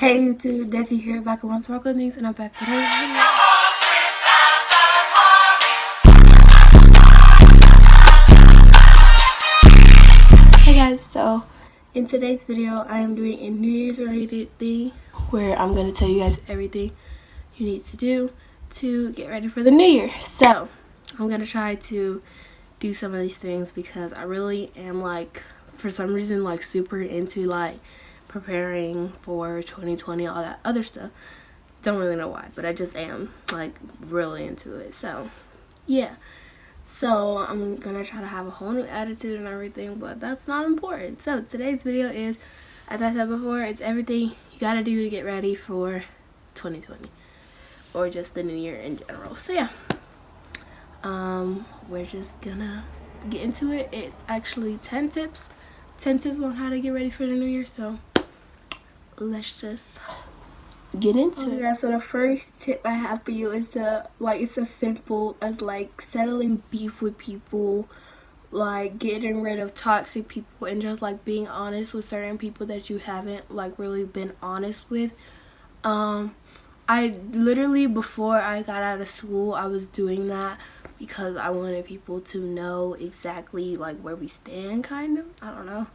Hey YouTube, Desi here, back with One Sparkle Things, and I'm back with another video. Hey guys, so in today's video, I am doing a New Year's related thing where I'm going to tell you guys everything you need to do to get ready for the New Year. So I'm going to try to do some of these things because I really am for some reason super into preparing for 2020, all that other stuff. Don't really know why, but I just am really into it. So yeah, so I'm gonna try to have a whole new attitude and everything, but that's not important. So today's video is, as I said before, it's everything you gotta do to get ready for 2020 or just the new year in general. So yeah, we're just gonna get into it. It's actually 10 tips on how to get ready for the new year, so let's just get into it. Guys, so the first tip I have for you is it's as simple as settling beef with people, getting rid of toxic people, and just being honest with certain people that you haven't really been honest with. I literally, before I got out of school, I was doing that because I wanted people to know exactly where we stand, kind of. I don't know.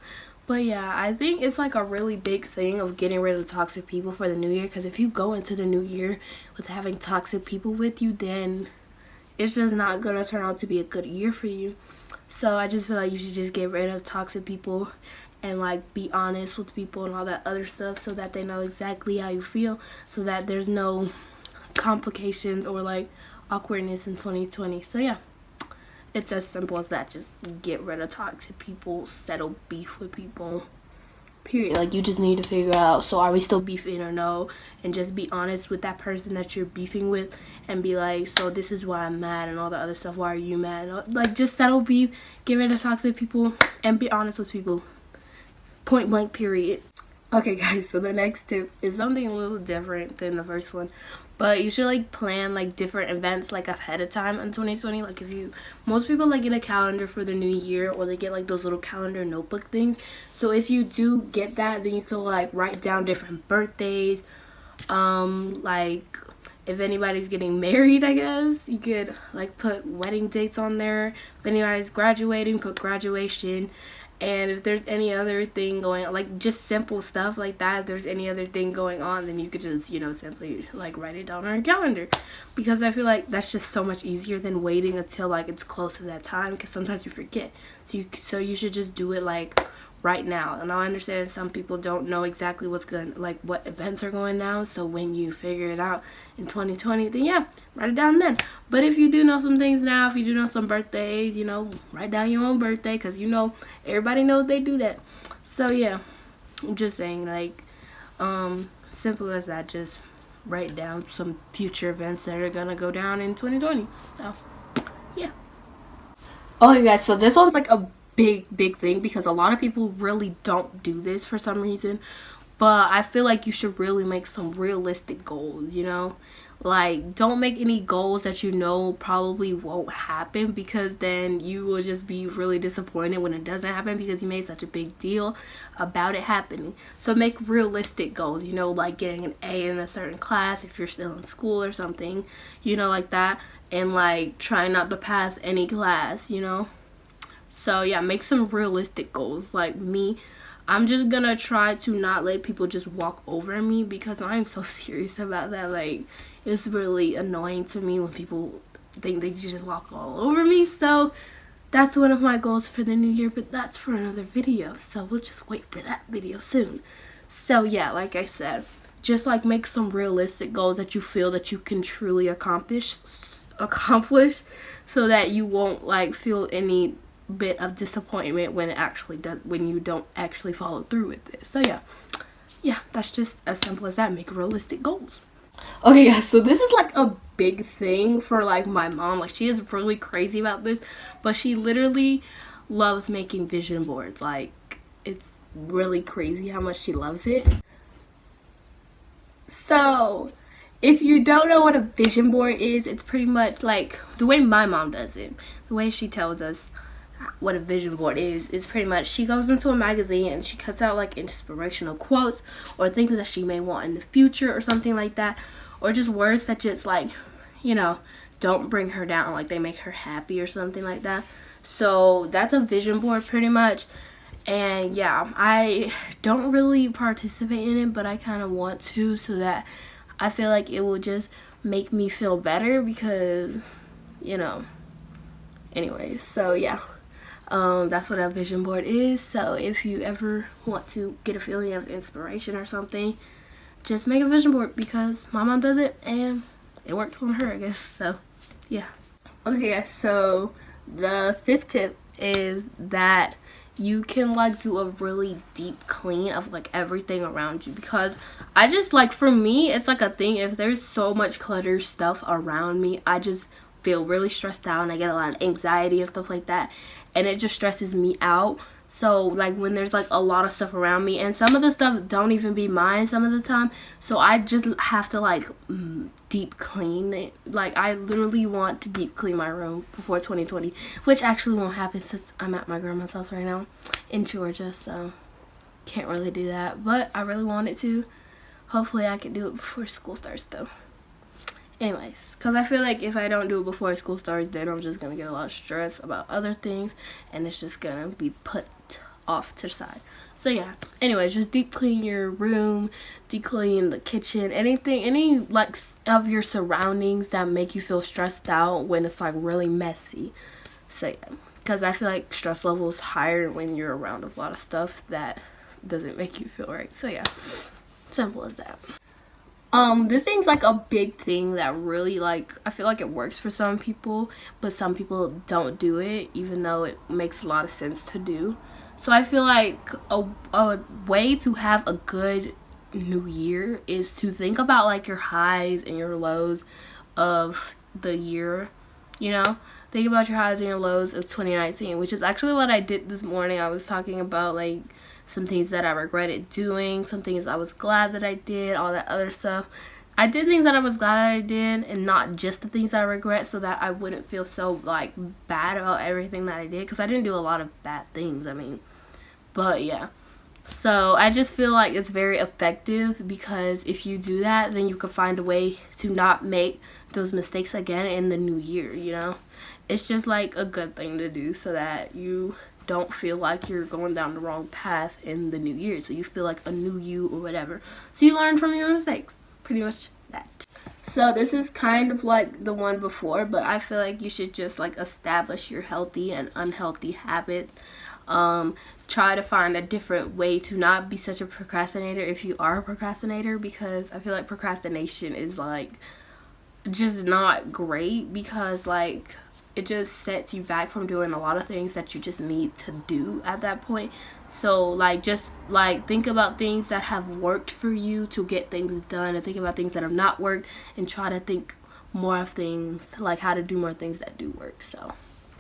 But yeah, I think it's a really big thing of getting rid of toxic people for the new year, because if you go into the new year with having toxic people with you, then it's just not gonna turn out to be a good year for you. So I just feel like you should just get rid of toxic people and be honest with people and all that other stuff, so that they know exactly how you feel, so that there's no complications or awkwardness in 2020. So yeah, it's as simple as that. Just get rid of toxic people, settle beef with people, period. You just need to figure out, so are we still beefing or no, and just be honest with that person that you're beefing with and be so this is why I'm mad and all the other stuff. Why are you mad? Just settle beef, get rid of toxic people, and be honest with people. Point blank, period. Okay guys, so the next tip is something a little different than the first one, but you should plan different events ahead of time in 2020. Most people get a calendar for the new year, or they get those little calendar notebook things. So if you do get that, then you could write down different birthdays, if anybody's getting married, I guess you could put wedding dates on there. If anybody's graduating, put graduation. And if there's any other thing going on, just simple stuff like that, if there's any other thing going on, then you could just, simply write it down on a calendar. Because I feel that's just so much easier than waiting until it's close to that time, because sometimes you forget. So you should just do it right now. And I understand some people don't know exactly what's going, what events are going now. So when you figure it out in 2020, then yeah, write it down then. But if you do know some things now, if you do know some birthdays, write down your own birthday, because everybody knows they do that. So yeah, I'm just saying simple as that. Just write down some future events that are gonna go down in 2020. So yeah. Okay guys, so this one's a big thing, because a lot of people really don't do this for some reason, but I feel you should really make some realistic goals. Don't make any goals that probably won't happen, because then you will just be really disappointed when it doesn't happen, because you made such a big deal about it happening. So make realistic goals, getting an A in a certain class if you're still in school or something, like that, and trying not to pass any class, So yeah, make some realistic goals. Me, I'm just gonna try to not let people just walk over me, because I'm so serious about that. It's really annoying to me when people think they just walk all over me. So that's one of my goals for the new year, but that's for another video, so we'll just wait for that video soon. So yeah, like I said, just make some realistic goals that you feel that you can truly accomplish, so that you won't feel any bit of disappointment when you don't actually follow through with this. So yeah, that's just as simple as that. Make realistic goals. Okay guys, so this is a big thing for my mom. She is really crazy about this, but she literally loves making vision boards. It's really crazy how much she loves it. So if you don't know what a vision board is, it's pretty much the way my mom does it, the way she tells us what a vision board is. It's pretty much she goes into a magazine and she cuts out like inspirational quotes or things that she may want in the future or something like that, or just words that just like, you know, don't bring her down, like they make her happy or something like that. So that's a vision board pretty much. And yeah, I don't really participate in it, but I kind of want to, so that I feel like it will just make me feel better because, you know, anyways. So yeah, that's what a vision board is. So if you ever want to get a feeling of inspiration or something, just make a vision board, because my mom does it and it worked on her, I guess. So yeah. Okay guys, so the 5th tip is that you can like do a really deep clean of like everything around you, because I just like, for me, it's like a thing, if there's so much clutter stuff around me, I just feel really stressed out and I get a lot of anxiety and stuff like that, and it just stresses me out. So like when there's like a lot of stuff around me, and some of the stuff don't even be mine some of the time, so I just have to like deep clean it. Like I literally want to deep clean my room before 2020, which actually won't happen since I'm at my grandma's house right now in Georgia, so can't really do that, but I really wanted to. Hopefully I can do it before school starts though. Anyways, because I feel like if I don't do it before school starts, then I'm just going to get a lot of stress about other things, and it's just going to be put off to the side. So yeah, anyways, just deep clean your room, deep clean the kitchen, anything, any like of your surroundings that make you feel stressed out when it's like really messy. So yeah, because I feel like stress level is higher when you're around a lot of stuff that doesn't make you feel right. So yeah, simple as that. This thing's like a big thing that really, like, I feel like it works for some people, but some people don't do it, even though it makes a lot of sense to do. So I feel like a way to have a good new year is to think about like your highs and your lows of the year, you know? Think about your highs and your lows of 2019, which is actually what I did this morning. I was talking about like some things that I regretted doing, some things I was glad that I did, all that other stuff. I did things that I was glad that I did, and not just the things that I regret, so that I wouldn't feel so like bad about everything that I did, because I didn't do a lot of bad things, I mean. But yeah, so I just feel like it's very effective, because if you do that, then you can find a way to not make those mistakes again in the new year, you know? It's just like a good thing to do, so that you don't feel like you're going down the wrong path in the new year, so you feel like a new you or whatever, so you learn from your mistakes. Pretty much that. So this is kind of like the one before, but I feel like you should just like establish your healthy and unhealthy habits. Try to find a different way to not be such a procrastinator if you are a procrastinator, because I feel like procrastination is like just not great, because like it just sets you back from doing a lot of things that you just need to do at that point. So like just like think about things that have worked for you to get things done, and think about things that have not worked, and try to think more of things like how to do more things that do work. So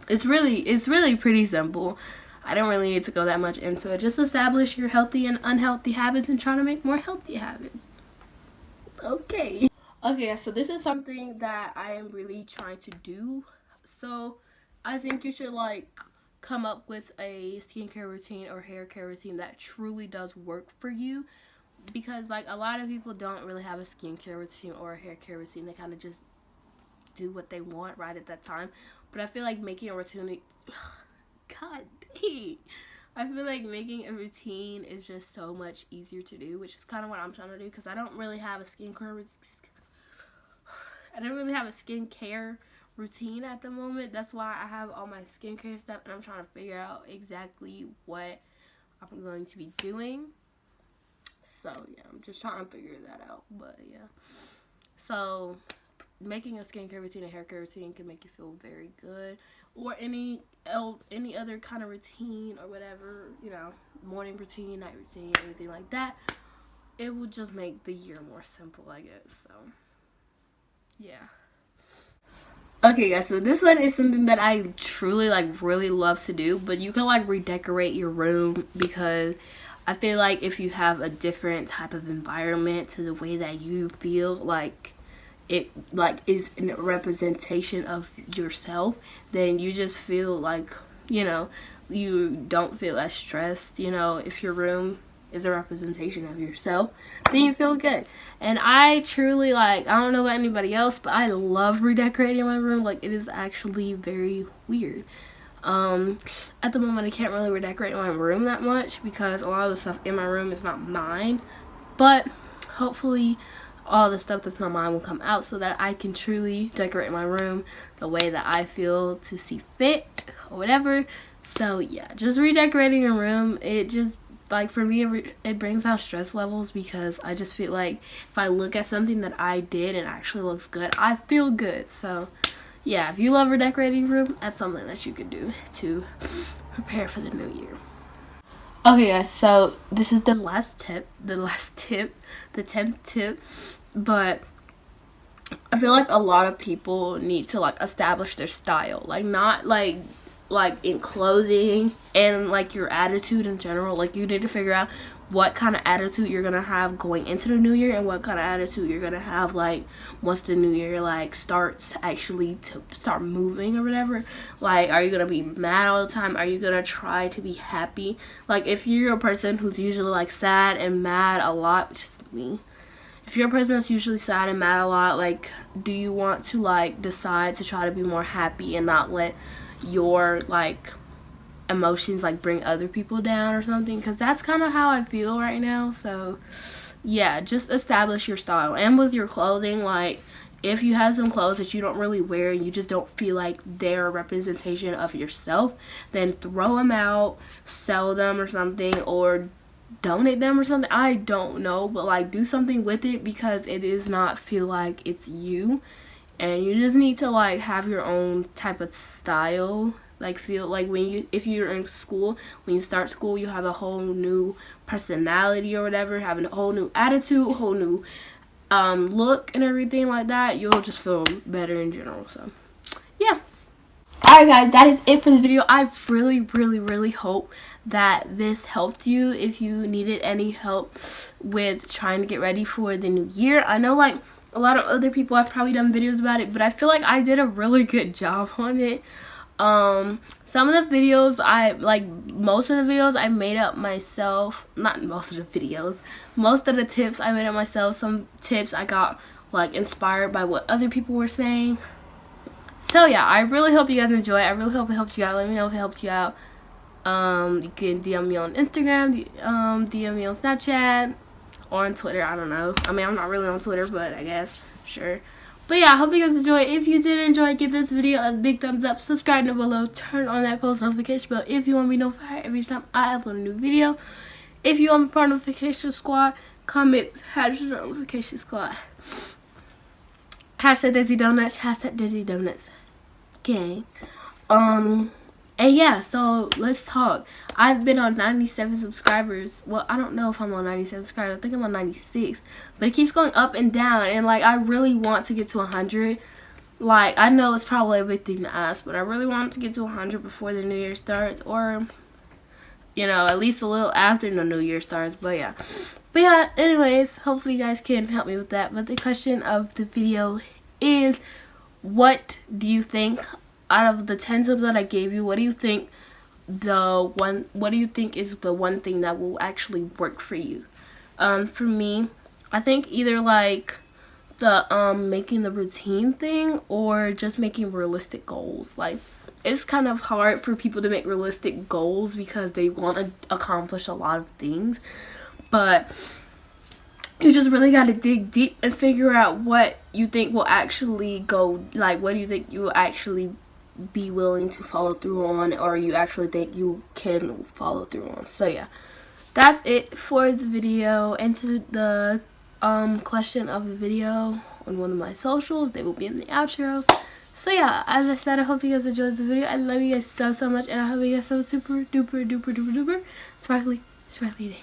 it's really pretty simple. I don't really need to go that much into it. Just establish your healthy and unhealthy habits and try to make more healthy habits. Okay, so this is something that I am really trying to do. So I think you should like come up with a skincare routine or hair care routine that truly does work for you, because like a lot of people don't really have a skincare routine or a hair care routine. They kind of just do what they want right at that time. But I feel like making a routine, God dang, I feel like making a routine is just so much easier to do, which is kind of what I'm trying to do, because I don't really have a skincare routine at the moment. That's why I have all my skincare stuff, and I'm trying to figure out exactly what I'm going to be doing. So yeah, I'm just trying to figure that out. But yeah, so making a skincare routine and hair care routine can make you feel very good, or any other kind of routine or whatever, you know, morning routine, night routine, anything like that. It will just make the year more simple, I guess. So yeah. Okay guys, so this one is something that I truly like really love to do, but you can like redecorate your room, because I feel like if you have a different type of environment to the way that you feel like it like is a representation of yourself, then you just feel like you know, you don't feel as stressed. You know, if your room is a representation of yourself, then you feel good. And I truly, like, I don't know about anybody else, but I love redecorating my room. Like, it is actually very weird. At the moment I can't really redecorate my room that much because a lot of the stuff in my room is not mine, but hopefully all the stuff that's not mine will come out so that I can truly decorate my room the way that I feel to see fit or whatever. So yeah, just redecorating your room, it just, like, for me, it brings down stress levels because I just feel like if I look at something that I did and actually looks good, I feel good. So yeah, if you love redecorating your room, that's something that you could do to prepare for the new year. Okay guys, so this is the 10th tip, but I feel like a lot of people need to, like, establish their style, like, not like in clothing and, like, your attitude in general. Like, you need to figure out what kind of attitude you're gonna have going into the new year and what kind of attitude you're gonna have, like, once the new year, like, starts actually to start moving or whatever. Like, are you gonna be mad all the time? Are you gonna try to be happy? Like, if you're a person who's usually, like, sad and mad a lot, which is me, if you're a person that's usually sad and mad a lot, like, do you want to, like, decide to try to be more happy and not let your, like, emotions, like, bring other people down or something? Because that's kind of how I feel right now. So yeah, just establish your style. And with your clothing, like, if you have some clothes that you don't really wear and you just don't feel like they're a representation of yourself, then throw them out, sell them or something, or donate them or something. I don't know, but, like, do something with it because it does not feel like it's you. And you just need to, like, have your own type of style. Like, feel like if you're in school, when you start school, you have a whole new personality or whatever, having a whole new attitude, whole new look and everything like that. You'll just feel better in general. So yeah. Alright guys, that is it for the video. I really hope that this helped you if you needed any help with trying to get ready for the new year. I know, like, a lot of other people have probably done videos about it, but I feel like I did a really good job on it. Some of the videos most of the videos I made up myself. Not most of the videos, most of the tips I made up myself. Some tips I got, like, inspired by what other people were saying. So yeah, I really hope you guys enjoy it. I really hope it helped you out. Let me know if it helped you out. You can DM me on Instagram, DM me on Snapchat, or on Twitter. I don't know. I mean, I'm not really on Twitter, but I guess, sure. But yeah, I hope you guys enjoy it. If you did enjoy, give this video a big thumbs up. Subscribe down below. Turn on that post notification bell if you want to be notified every time I upload a new video. If you want to be part of the notification squad, comment #notification squad. #DaisyDonuts. #DaisyDonuts. Gang. And yeah, so let's talk. I've been on 97 subscribers. Well, I don't know if I'm on 97 subscribers. I think I'm on 96. But it keeps going up and down. And, like, I really want to get to 100. Like, I know it's probably a big thing to ask, but I really want to get to 100 before the new year starts. Or, you know, at least a little after the new year starts. But yeah, anyways, hopefully you guys can help me with that. But the question of the video is, what do you think, out of the 10 tips that I gave you, what do you think is the one thing that will actually work for you? For me, I think either, like, the making the routine thing or just making realistic goals. Like, it's kind of hard for people to make realistic goals because they want to accomplish a lot of things, but you just really got to dig deep and figure out what you think will actually go, like, what do you think you will actually be willing to follow through on, or you actually think you can follow through on. So yeah, that's it for the video. Answer the question of the video on one of my socials. They will be in the outro. So yeah, as I said, I hope you guys enjoyed this video. I love you guys so much, and I hope you guys have a super duper sparkly day.